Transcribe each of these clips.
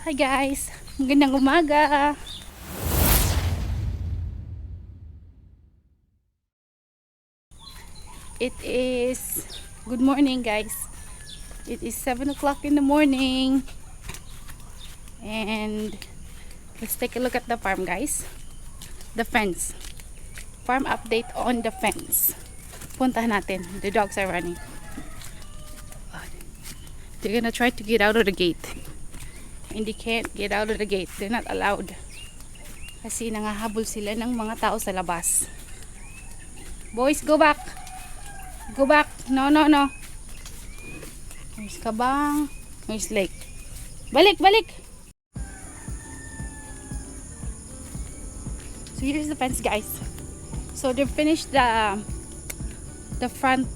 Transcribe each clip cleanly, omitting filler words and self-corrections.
Hi guys, magandang umaga. It is good morning guys. It is 7 o'clock in the morning and let's take a look at the farm guys. The fence. Farm update on the fence. Puntahan natin. The dogs are running. They're gonna try to get out of the gate. And they can't get out of the gate. They're not allowed. Kasi nangahabol sila ng mga tao sa labas. Boys, go back. Go back. No, no, no. There's Kabang. There's Lake. Balik, balik. So here's the fence, guys. So they finished the front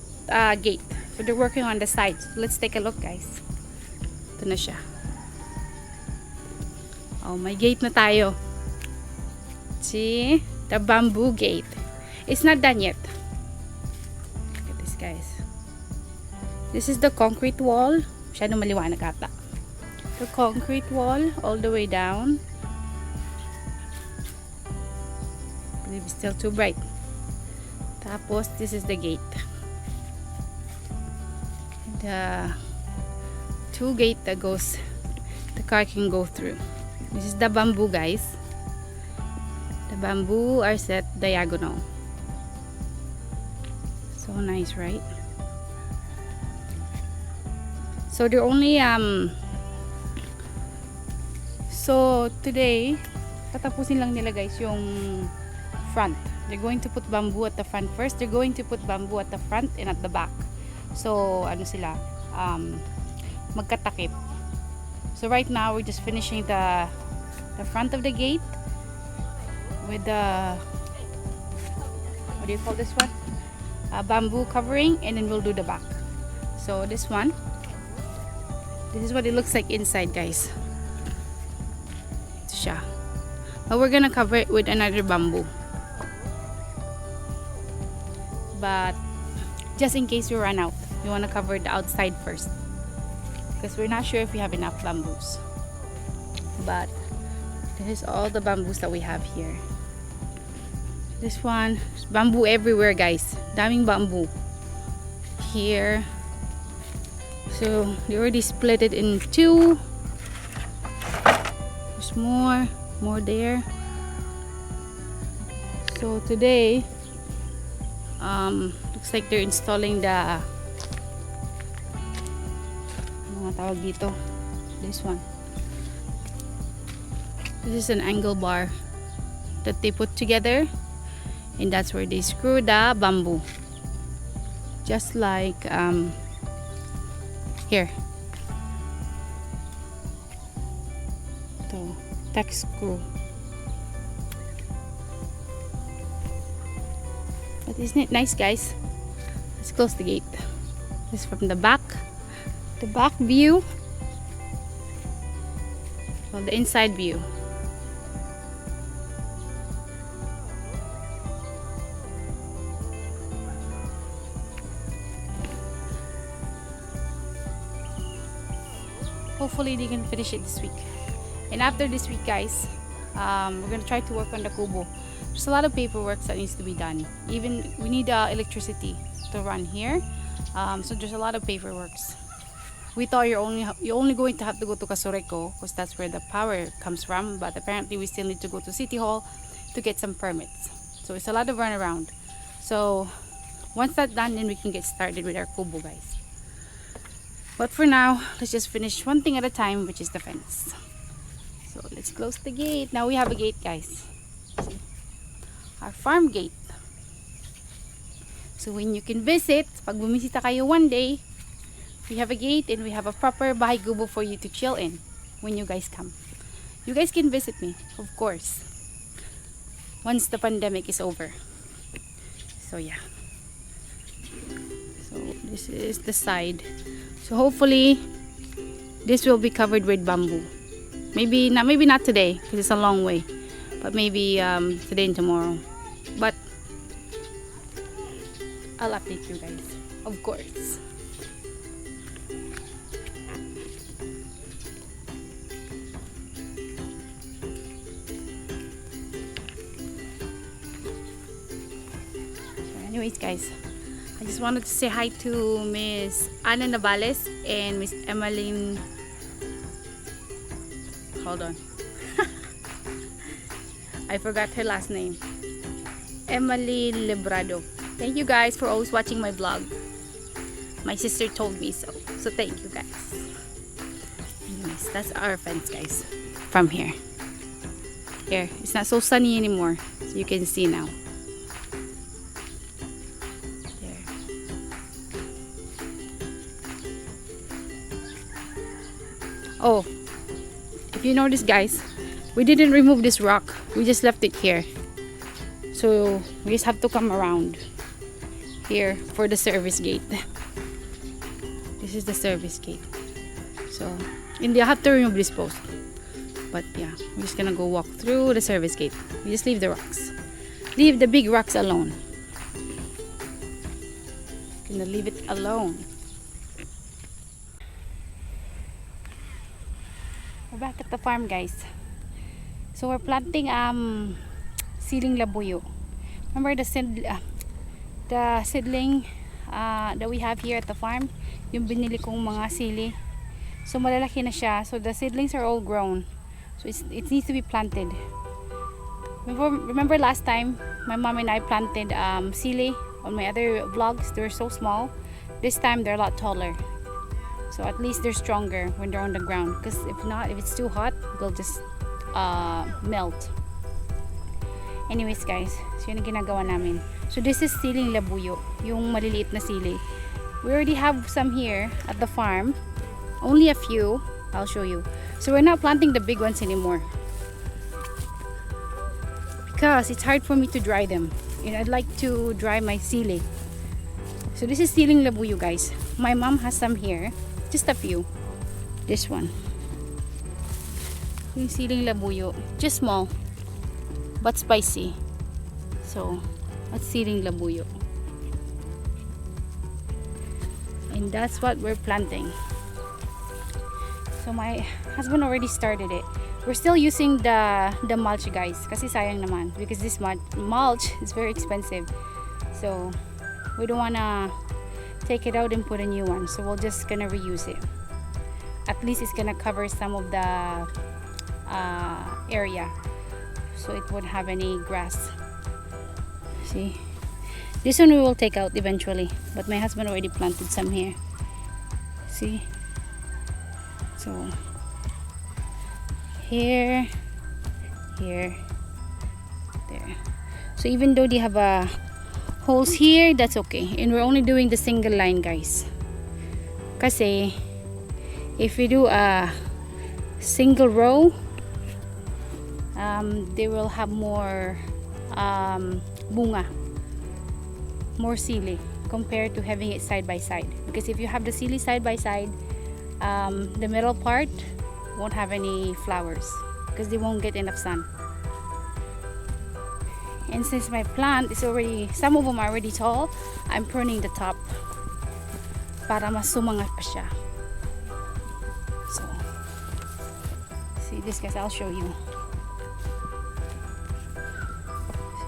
gate. So they're working on the sides. Let's take a look, guys. Ito na siya. Oh, may gate na tayo. See? The bamboo gate. It's not done yet. Look at this, guys. This is the concrete wall. Masyadong maliwanag ata. The concrete wall all the way down. I believe it's still too bright. Tapos, this is the gate. The two gate that goes, the car can go through. This is the bamboo, guys. The bamboo are set diagonal. So nice, right? So they're only so today tatapusin lang nila guys yung front. They're going to put bamboo at the front first. They're going to put bamboo at the front and at the back. So ano sila magkatakip. So right now we're just finishing the front of the gate with the, what do you call this one? Bamboo covering, and then we'll do the back. So this one, this is what it looks like inside, guys. Ito siya. But we're gonna cover it with another bamboo. But just in case we run out, we wanna cover the outside first. Because we're not sure if we have enough bamboos. But this is all the bamboos that we have here. This one, there's bamboo everywhere, guys. Daming bamboo here. So they already split it in two. There's more there. So today looks like they're installing the tawag dito, this one. This is an angle bar that they put together, and that's where they screw the bamboo, just like here, the tack screw. But isn't it nice, guys? Let's close the gate. This is from the back. The back view, well, the inside view. Hopefully they can finish it this week. And after this week, guys, we're gonna try to work on the kubo. There's a lot of paperwork that needs to be done. Even we need electricity to run here. So there's a lot of paperwork. We thought you're only going to have to go to Kasureko because that's where the power comes from, but apparently we still need to go to City Hall to get some permits. So it's a lot of run around. So once that's done, then we can get started with our kubo, guys. But for now, let's just finish one thing at a time, which is the fence. So let's close the gate. Now we have a gate, guys. See? Our farm gate. So when you can visit, pag bumisita kayo one day, we have a gate and we have a proper bahay kubo for you to chill in when you guys come. You guys can visit me, of course, once the pandemic is over. So yeah. So this is the side. So hopefully this will be covered with bamboo. Maybe not today because it's a long way, but maybe today and tomorrow. But I'll update you guys, of course. Anyways, guys, I just wanted to say hi to Miss Ana Navales and Miss Emmeline. Hold on. I forgot her last name. Emily Librado. Thank you guys for always watching my vlog. My sister told me so. So thank you guys. Anyways, that's our fence, guys. From here. Here. It's not so sunny anymore. So you can see now. There. Oh. If you notice, guys, we didn't remove this rock. We just left it here. So we just have to come around here for the service gate. This is the service gate. So, and I have to remove this post. But yeah, we're just gonna go walk through the service gate. We just leave the rocks. Leave the big rocks alone. Gonna leave it alone. We're back at the farm, guys. So we're planting Siling Labuyo. Remember the seedling that we have here at the farm? Yung binili kong mga sili. So malalaki na siya. So the seedlings are all grown. So it needs to be planted. Remember last time my mom and I planted sili on my other vlogs? They were so small. This time they're a lot taller. So at least they're stronger when they're on the ground. Because if not, if it's too hot, they'll just melt. Anyways, guys, so yun ang ginagawa namin. So this is Siling Labuyo, yung maliliit na sili. We already have some here at the farm. Only a few. I'll show you. So we're not planting the big ones anymore. Because it's hard for me to dry them. And I'd like to dry my sili. So this is Siling Labuyo, guys. My mom has some here. Just a few. This one. Yung Siling Labuyo. Just small. But spicy. So, that's Siling Labuyo. And that's what we're planting. So my husband already started it. We're still using the mulch, guys. Kasi sayang naman. Because this mulch is very expensive. So, we don't wanna take it out and put a new one. So, we're just gonna reuse it. At least it's gonna cover some of the area. So it won't have any grass. See, this one we will take out eventually, but my husband already planted some here. See, so here, there. So even though they have holes here, that's okay. And we're only doing the single line, guys. Kasi if we do a single row, they will have more bunga, more sili compared to having it side by side. Because if you have the sili side by side, the middle part won't have any flowers because they won't get enough sun. And since my plant is already, some of them are already tall, I'm pruning the top para mas sumangat pa siya. So, see this, guys, I'll show you.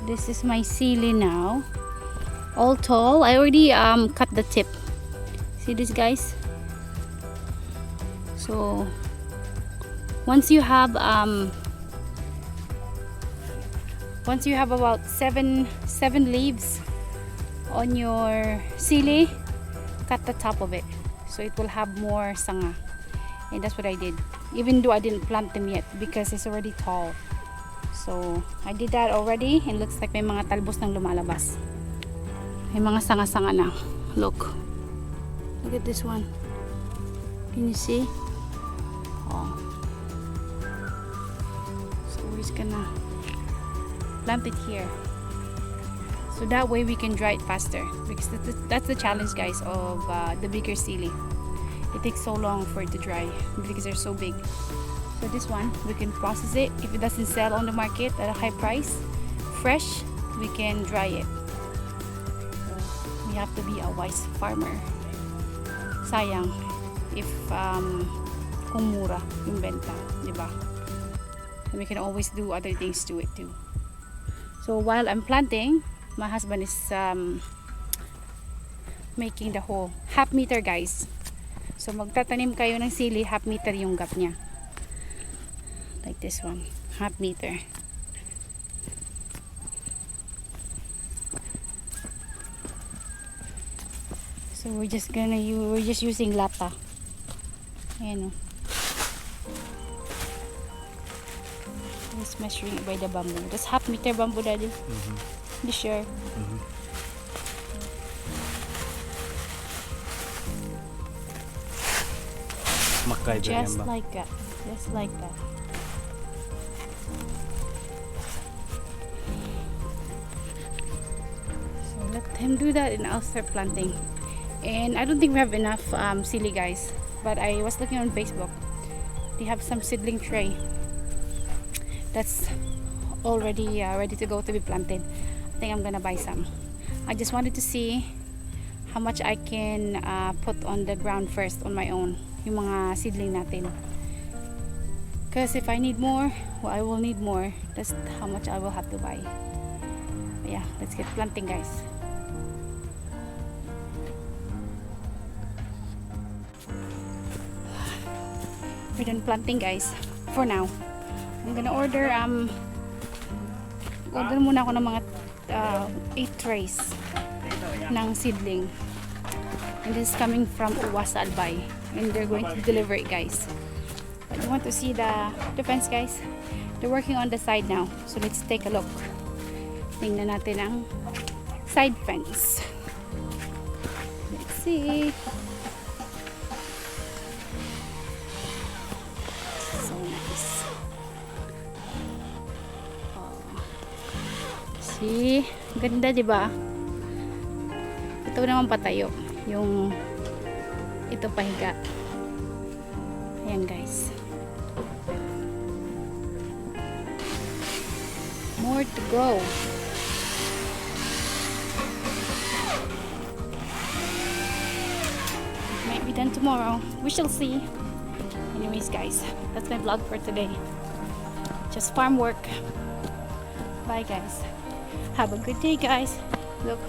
This is my sili now, all tall. I already cut the tip. See this, guys? So once you have about seven leaves on your sili, cut the top of it so it will have more sanga. And that's what I did, even though I didn't plant them yet because it's already tall. So, I did that already and looks like may mga talbos nang lumalabas. May mga sanga-sanga na. Look. Look at this one. Can you see? Oh. So, we're just gonna plant it here. So that way we can dry it faster. Because that's the challenge, guys, of the bigger sili. It takes so long for it to dry because they're so big. So this one, we can process it. If it doesn't sell on the market at a high price, fresh, we can dry it. So we have to be a wise farmer. Sayang if kung mura yung benta, di ba? And we can always do other things to it too. So while I'm planting, my husband is making the hole. Half meter guys. So magtatanim kayo ng sili, half meter yung gap niya. Like this one, half meter. So we're just using lata. Ayan o. Just measuring it by the bamboo. That's half meter bamboo, Daddy. Be sure. Just like that. Just like that. So let him do that and I'll start planting. And I don't think we have enough sili guys. But I was looking on Facebook. They have some seedling tray that's already ready to go to be planted. I think I'm gonna buy some. I just wanted to see how much I can put on the ground first on my own, yung mga seedling natin, because if I need more, well, I will need more. That's how much I will have to buy. But yeah, let's get planting guys. We're done planting guys for now. I'm gonna order muna ako ng mga 8 trays ng seedling, and this is coming from Uwasa Albay, and they're going to deliver it guys. But you want to see the fence guys, they're working on the side now, so let's take a look. Tingnan natin ang side fence. Let's see. So nice. See, ganda diba? Ito naman patayo, yung ito pahiga. Ayan guys, more to go. Might be done tomorrow, we shall see. Anyways guys, that's my vlog for today. Just farm work. Bye guys, have a good day guys. Look,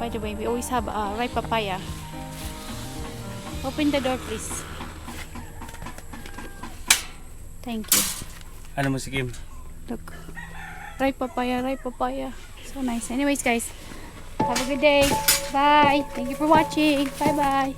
by the way, we always have ripe papaya. Open the door please. Thank you. Ano mo si Kim? Look, ripe papaya, ripe papaya. So nice. Anyways guys, have a good day. Bye. Thank you for watching. Bye bye.